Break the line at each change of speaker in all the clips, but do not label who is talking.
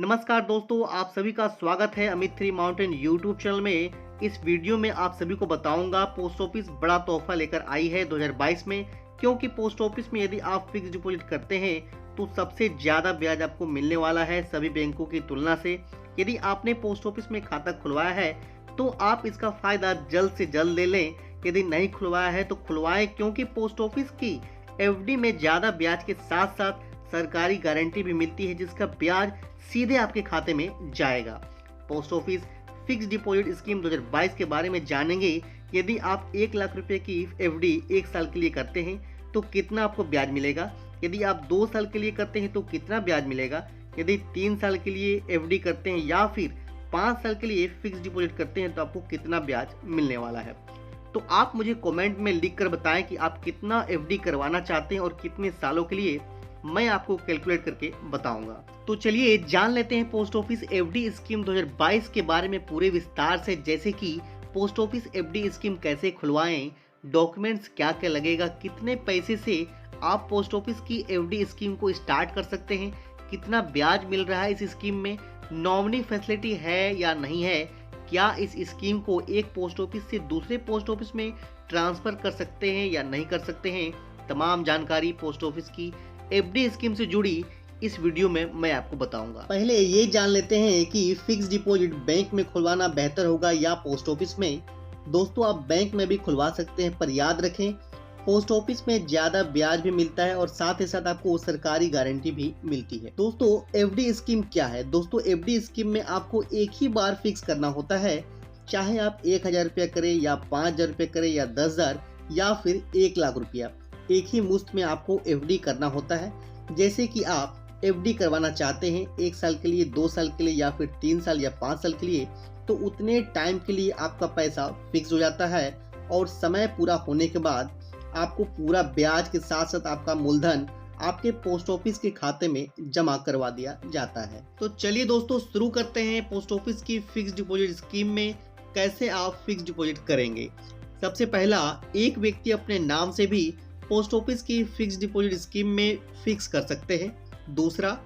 नमस्कार दोस्तों, आप सभी का स्वागत है Amit three mountain YouTube channel में। इस वीडियो में आप सभी को बताऊंगा पोस्ट ऑफिस बड़ा तोहफा लेकर आई है 2022 में, क्योंकि पोस्ट ऑफिस में यदि आप फिक्स डिपॉजिट करते हैं तो सबसे ज़्यादा ब्याज आपको मिलने वाला है सभी बैंकों की तुलना से। यदि आपने पोस्ट ऑफिस में खाता खुलवाया है तो आप इसका फ़ायदा जल्द से जल्द ले लें। यदि नहीं खुलवाया है तो खुलवाएं, क्योंकि पोस्ट ऑफिस की एफडी में ज़्यादा ब्याज के साथ साथ सरकारी गारंटी भी मिलती है, जिसका ब्याज सीधे आपके खाते में जाएगा। Post office fix deposit scheme 2022 के बारे में जानेंगे। यदि आप 1 लाख रुपए की एफडी 1 साल के लिए करते हैं तो कितना आपको ब्याज मिलेगा, यदि आप 2 साल के लिए करते हैं तो कितना ब्याज मिलेगा, यदि 3 साल के लिए एफडी करते हैं या फिर 5 साल के लिए फिक्स डिपॉजिट करते हैं तो आपको कितना ब्याज मिलने वाला है। तो आप मुझे कमेंट में लिख कर बताएं कि आप कितना एफडी करवाना चाहते हैं और कितने सालों के लिए, मैं आपको कैलकुलेट करके बताऊंगा। तो चलिए जान लेते हैं पोस्ट ऑफिस एफडी स्कीम 2022 के बारे में पूरे विस्तार से, जैसे कि पोस्ट ऑफिस एफडी स्कीम कैसे खुलवाएं, डॉक्यूमेंट्स क्या क्या लगेगा, कितने पैसे से आप पोस्ट ऑफिस की एफडी स्कीम को स्टार्ट कर सकते हैं, कितना ब्याज मिल रहा है इस स्कीम में, नॉमिनी फैसिलिटी है या नहीं है, क्या इस स्कीम को एक पोस्ट ऑफिस से दूसरे पोस्ट ऑफिस में ट्रांसफर कर सकते हैं या नहीं कर सकते हैं। तमाम जानकारी पोस्ट ऑफिस की एफडी स्कीम से जुड़ी इस वीडियो में मैं आपको बताऊंगा। पहले ये जान लेते हैं कि फिक्स डिपॉजिट बैंक में खुलवाना बेहतर होगा या पोस्ट ऑफिस में। दोस्तों, आप बैंक में भी खुलवा सकते हैं, पर याद रखें पोस्ट ऑफिस में ज्यादा ब्याज भी मिलता है और साथ ही साथ आपको सरकारी गारंटी भी मिलती है। दोस्तों, एफडी स्कीम क्या है? दोस्तों, एफडी स्कीम में आपको एक ही बार फिक्स करना होता है, चाहे आप 1000 रुपया करें या 5000 रुपये करें या 10,000 या फिर 1 लाख रुपया, एक ही मुश्त में आपको एफडी करना होता है। जैसे कि आप एफडी करवाना चाहते हैं 1 साल के लिए, 2 साल के लिए या फिर 3 साल या 5 साल के लिए, तो उतने टाइम के लिए आपका पैसा फिक्स हो जाता है और समय पूरा होने के बाद आपको पूरा ब्याज के साथ साथ आपका मूलधन आपके पोस्ट ऑफिस के खाते में जमा करवा दिया जाता है। तो चलिए दोस्तों, शुरू करते हैं पोस्ट ऑफिस की फिक्स डिपॉजिट स्कीम में कैसे आप फिक्स डिपॉजिट करेंगे। सबसे पहला, एक व्यक्ति अपने नाम से भी पोस्ट ऑफिस की फिक्स डिपॉजिट स्कीम में फिक्स कर सकते हैं। दूसरा,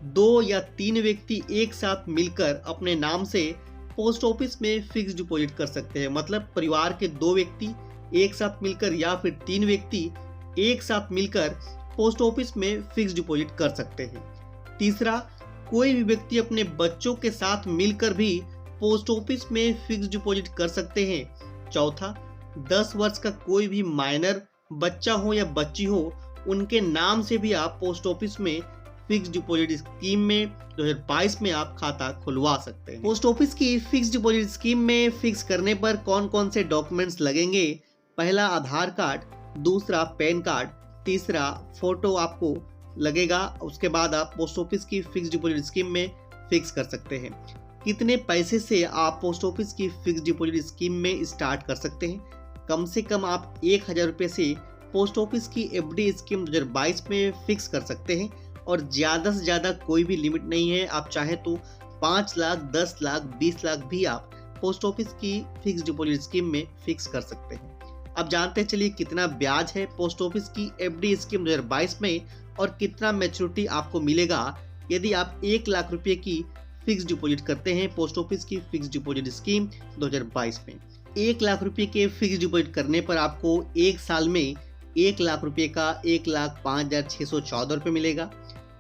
2 या 3 व्यक्ति एक साथ मिलकर अपने नाम से पोस्ट ऑफिस में फिक्स डिपॉजिट कर सकते हैं। मतलब परिवार के 2 व्यक्ति एक साथ मिलकर या फिर 3 व्यक्ति एक साथ मिलकर पोस्ट ऑफिस में फिक्स डिपॉजिट कर सकते हैं। तीसरा, कोई भी व्यक्ति अपने बच्चों के साथ मिलकर भी पोस्ट ऑफिस में फिक्स डिपॉजिट कर सकते हैं। चौथा, 10 वर्ष का कोई भी माइनर बच्चा हो या बच्ची हो, उनके नाम से भी आप पोस्ट ऑफिस में फिक्स डिपॉजिट स्कीम में 2022 में आप खाता खुलवा सकते हैं। पोस्ट ऑफिस की फिक्स डिपॉजिट स्कीम में फिक्स करने पर कौन कौन से डॉक्यूमेंट्स लगेंगे? पहला, आधार कार्ड, दूसरा पैन कार्ड, तीसरा फोटो आपको लगेगा। उसके बाद आप पोस्ट ऑफिस की फिक्स डिपॉजिट स्कीम में फिक्स कर सकते हैं। कितने पैसे से आप पोस्ट ऑफिस की फिक्स डिपॉजिट स्कीम में स्टार्ट कर सकते हैं? कम से कम आप 1000 रुपये से पोस्ट ऑफिस की एफडी स्कीम 2022 में फिक्स कर सकते हैं और ज़्यादा से ज़्यादा कोई भी लिमिट नहीं है। आप चाहे तो 5 लाख, 10 लाख, 20 लाख भी आप पोस्ट ऑफिस की फिक्स डिपॉजिट स्कीम में फिक्स कर सकते हैं। अब जानते हैं चलिए कितना ब्याज है पोस्ट ऑफिस की एफडी स्कीम 2022 में और कितना मैच्योरिटी आपको मिलेगा यदि आप 1 लाख रुपये की फिक्स डिपॉजिट करते हैं पोस्ट ऑफिस की फिक्स डिपॉजिट स्कीम 2022 में। 1 लाख रुपये के फिक्स डिपॉजिट करने पर आपको 1 साल में 1 लाख रुपये का 1,05,614 रुपये मिलेगा।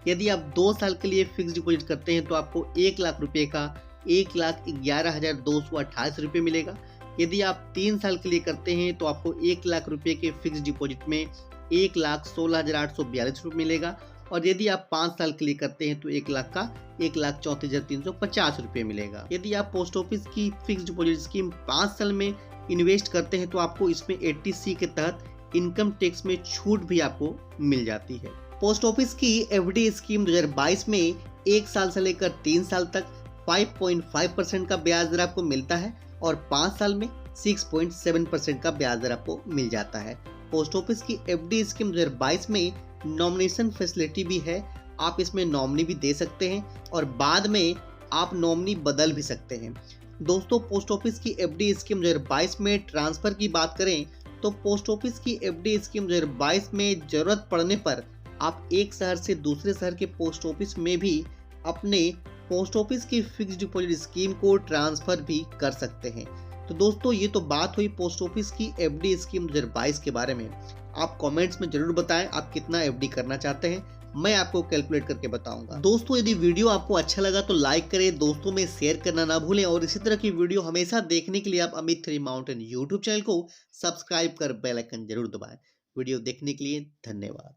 यदि आप 2 साल के लिए फिक्स डिपॉजिट करते हैं तो आपको 1 लाख रुपये का 1,11,228 रुपये मिलेगा। यदि आप 3 साल के लिए करते हैं तो आपको 1 लाख रुपये के फिक्स डिपॉजिट में 1,16,842 रुपये मिलेगा और यदि आप 5 साल के लिए करते हैं तो 1 लाख का 1,34,350 रुपये मिलेगा। यदि आप पोस्ट ऑफिस की फिक्स डिपॉजिट स्कीम 5 साल में इन्वेस्ट करते हैं तो आपको इसमें 80C के तहत इनकम टैक्स में छूट भी आपको मिल जाती है। पोस्ट ऑफिस की एफडी स्कीम 2022 में 1 साल से लेकर 3 साल तक 5.5% का ब्याज दर आपको मिलता है और 5 साल में 6.7% का ब्याज दर आपको मिल जाता है। पोस्ट ऑफिस की एफडी स्कीम 2022 में नॉमिनेशन फैसिलिटी भी है। आप इसमें नॉमिनी भी दे सकते हैं और बाद में आप नॉमिनी बदल भी सकते हैं। दोस्तों, पोस्ट ऑफिस की एफडी स्कीम 2022 में ट्रांसफर की बात करें तो पोस्ट ऑफिस की एफडी स्कीम 2022 में जरूरत पड़ने पर आप एक शहर से दूसरे शहर के पोस्ट ऑफिस में भी अपने पोस्ट ऑफिस की फिक्स्ड डिपॉजिट स्कीम को ट्रांसफर भी कर सकते हैं। तो दोस्तों ये तो बात हुई पोस्ट ऑफिस की एफडी स्कीम 2022 के बारे में। आप कमेंट्स में जरूर बताएं आप कितना एफडी करना चाहते हैं, मैं आपको कैलकुलेट करके बताऊंगा। दोस्तों यदि वीडियो आपको अच्छा लगा तो लाइक करें, दोस्तों में शेयर करना ना भूलें और इसी तरह की वीडियो हमेशा देखने के लिए आप Amit three mountain YouTube channel को सब्सक्राइब कर बेल आइकन जरूर दबाएं। वीडियो देखने के लिए धन्यवाद।